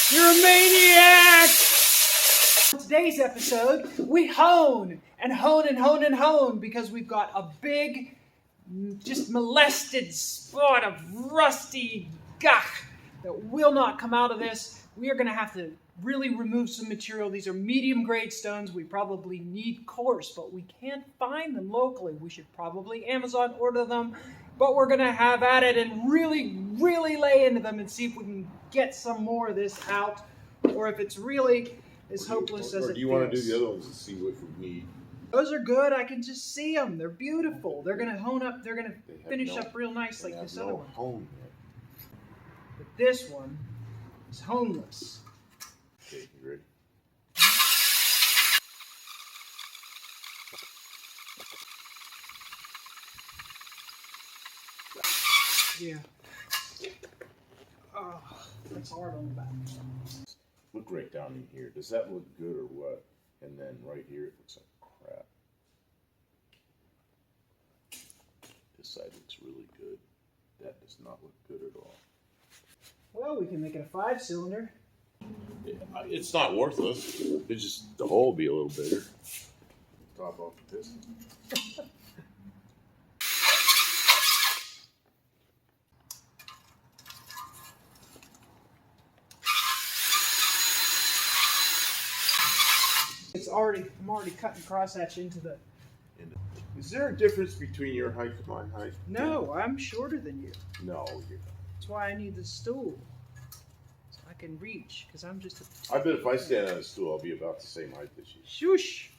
You're a maniac! In today's episode, we hone and hone and hone and hone because we've got a big, just molested spot of rusty gunk that will not come out of this. We are going to have to really remove some material. These are medium grade stones. We probably need coarse, but we can't find them locally. We should probably Amazon order them, but we're going to have at it and really lay into them and see if we can get some more of this out, or if it's really as hopeless as it feels. Or do you want to do the other ones and see what we need? Those are good. I can just see them. They're beautiful. They're going to hone up. They're going to finish up real nice like this other one. Home yet. But this one is homeless. Okay, you ready? Yeah. Oh, that's hard on the back. Look right down in here. Does that look good or what? And then right here, it looks like crap. This side looks really good. That does not look good at all. Well, we can make it a 5-cylinder. It's not worthless. It's just the hole will be a little bigger. Top off the piston. I'm already cutting crosshatch into the... Is there a difference between your height and my height? No, I'm shorter than you. No, you're not. That's why I need the stool. So I can reach, because I'm just a... I bet if I stand on a stool, I'll be about the same height as you. Shush!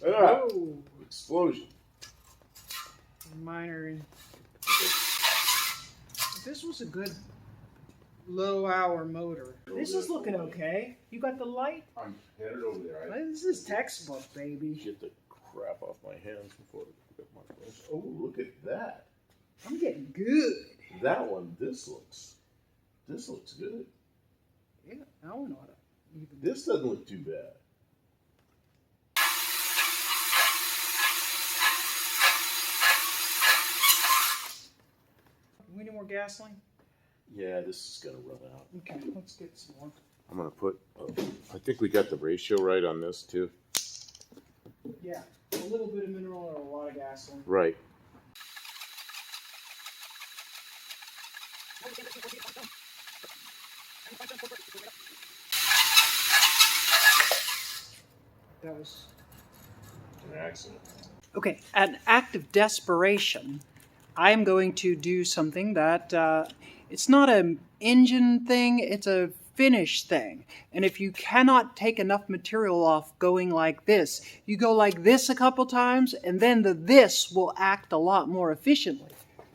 Ah, Whoa! explosion. Minor... This was a good low-hour motor. This is looking okay. You got the light? I'm headed over there. This is textbook, baby. Get the crap off my hands before I pick up my clothes. Oh, look at that. I'm getting good. That one, this looks good. Yeah, I don't know how to even... This doesn't look too bad. We need more gasoline? Yeah, this is gonna run out. Okay, let's get some more. I'm gonna put, I think we got the ratio right on this too. Yeah, a little bit of mineral and a lot of gasoline. Right. That was... An accident. Okay, an act of desperation, I am going to do something that, it's not an engine thing, it's a finish thing. And if you cannot take enough material off going like this, you go like this a couple times, and then this will act a lot more efficiently.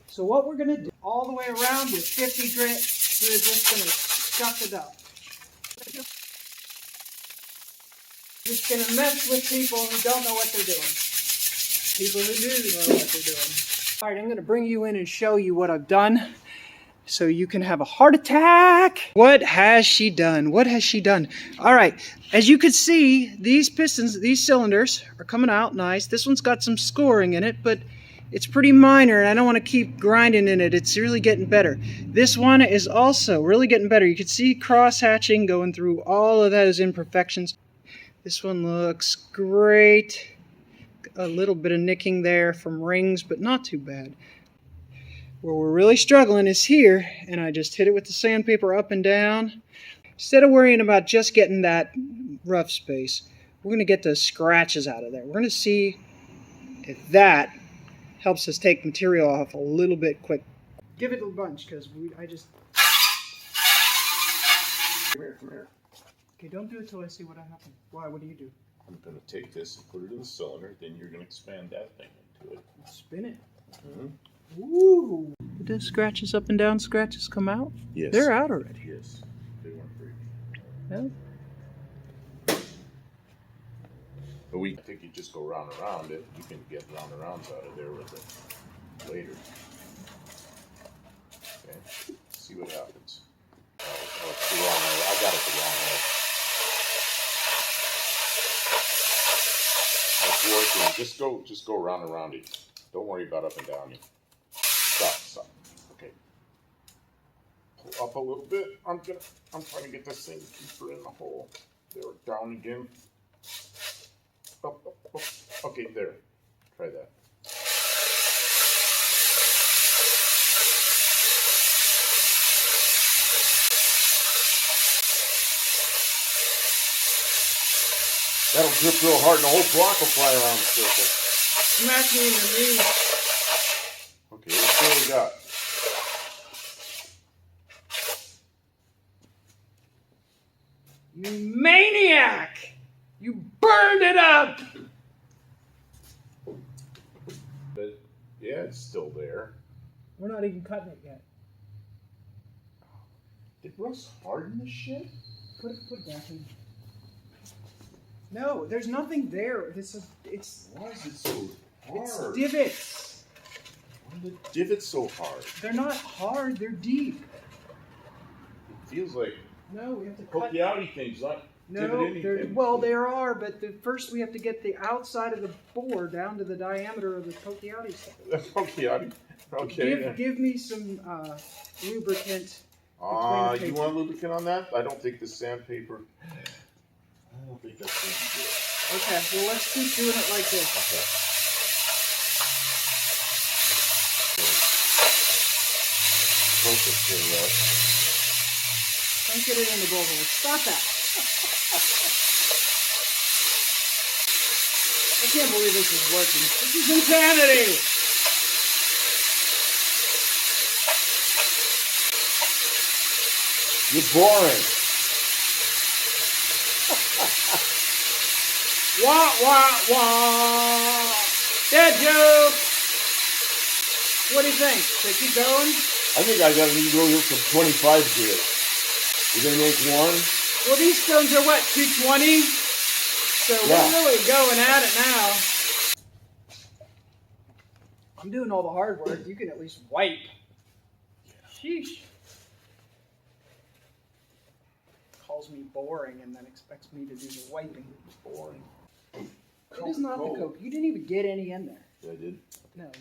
So what we're going to do, all the way around with 50 grit, we're just going to stuff it up. Just going to mess with people who don't know what they're doing. People who do know what they're doing. All right, I'm going to bring you in and show you what I've done so you can have a heart attack. What has she done? What has she done? All right, as you can see, these pistons, these cylinders are coming out nice. This one's got some scoring in it, but it's pretty minor, and I don't want to keep grinding in it. It's really getting better. This one is also really getting better. You can see cross-hatching going through all of those imperfections. This one looks great. A little bit of nicking there from rings, but not too bad. Where we're really struggling is here, and I just hit it with the sandpaper up and down. Instead of worrying about just getting that rough space, we're going to get the scratches out of there. We're going to see if that helps us take material off a little bit quick. Give it a bunch, because I just... Come here. Okay, don't do it till I see what happens. Why? What do you do? I'm gonna take this and put it in the cylinder, then you're gonna expand that thing into it. Spin it. Mm-hmm. Ooh. Did the scratches up and down scratches come out? Yes. They're out already. Yes. They weren't pretty. Yeah. But I think you just go round and round it. You can get round and rounds out of there with it later. Okay. See what happens. Oh, it's the wrong way. I got it the wrong way. That's working. Just go round and round it. Don't worry about up and down. Stop. Okay. up a little bit. I'm trying to get this thing deeper in the hole. There, down again. Up, up, up. Okay, there. Try that. That'll grip real hard and the whole block will fly around the circle. Smack me in the knee. Okay, let's see what we got. You maniac! You burned it up! But yeah, it's still there. We're not even cutting it yet. Did Russ harden the shit? Put it back in. No, there's nothing there. Why is it so hard? It's divots. Why are the divots so hard? They're not hard, they're deep. It feels like No, we have to cut. pokey outy things, not divot Well, there are, but first we have to get the outside of the bore down to the diameter of the pokey outy stuff. Pokey outy. Okay. Give me some lubricant. You want lubricant on that? I don't think the sandpaper. I don't think that's going to be good. Okay, well let's keep doing it like this. Okay. Focus here, Russ. Don't get it in the blowhole. Stop that. I can't believe this is working. This is insanity. You're boring. Wah, wah, wah. Dead joke. What do you think? Should I keep going? I think I got to need to go with some 25 grit. You're going to make one? Well, these stones are what, 220? So Yeah. we're really going at it now. I'm doing all the hard work. You can at least wipe. Sheesh. Calls me boring and then expects me to do the wiping. Boring. It is not the Coke. You didn't even get any in there. Yeah, I did. No.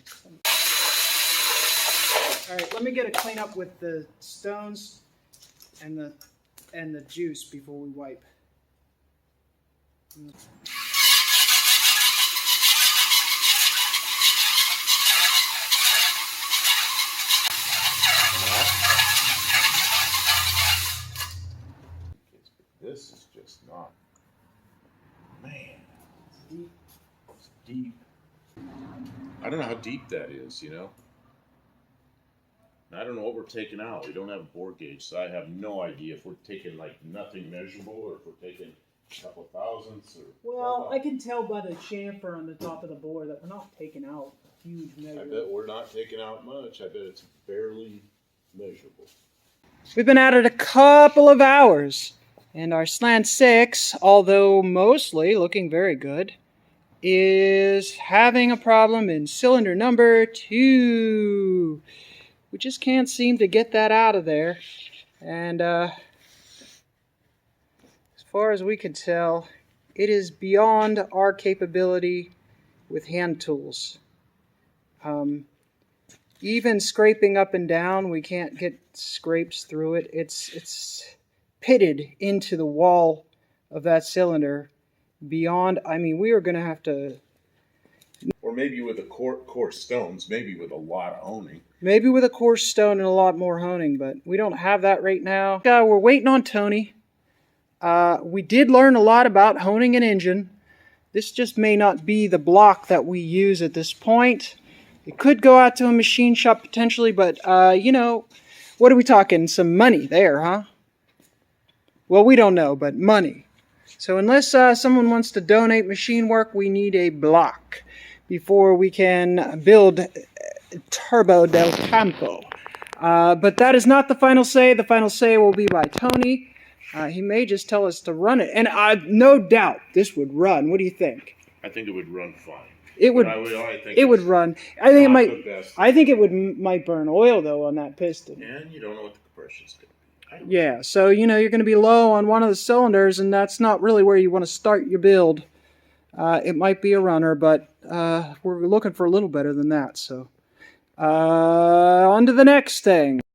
All right, let me get a clean up with the stones and the juice before we wipe. This is just not. Man, It's deep. it's deep. I don't know how deep that is, you know? I don't know what we're taking out. We don't have a bore gauge, so I have no idea if we're taking like nothing measurable or if we're taking a couple thousandths or. Well, I can tell by the chamfer on the top of the bore that we're not taking out a huge measure. I bet we're not taking out much. I bet it's barely measurable. We've been at it a couple of hours, and our Slant 6, although mostly looking very good, is having a problem in cylinder number 2. We just can't seem to get that out of there. And as far as we can tell, it is beyond our capability with hand tools. Even scraping up and down, we can't get scrapes through it. It's pitted into the wall of that cylinder beyond. I mean, we are going to have to. Or maybe with the coarse stones, maybe with a lot of honing. Maybe with a coarse stone and a lot more honing, but we don't have that right now. We're waiting on Tony. We did learn a lot about honing an engine. This just may not be the block that we use at this point. It could go out to a machine shop potentially, but, you know, what are we talking? Some money there, huh? Well, we don't know, but money. So unless someone wants to donate machine work, we need a block before we can build Turbo del Campo. But that is not the final say. The final say will be by Tony. He may just tell us to run it. And no doubt this would run. What do you think? I think it would run fine. It would. It would run. I think it might. I think it might burn oil though on that piston. And you don't know what the compression's going to be. Yeah. So you know you're going to be low on one of the cylinders, and that's not really where you want to start your build. It might be a runner, but we're looking for a little better than that. So on to the next thing.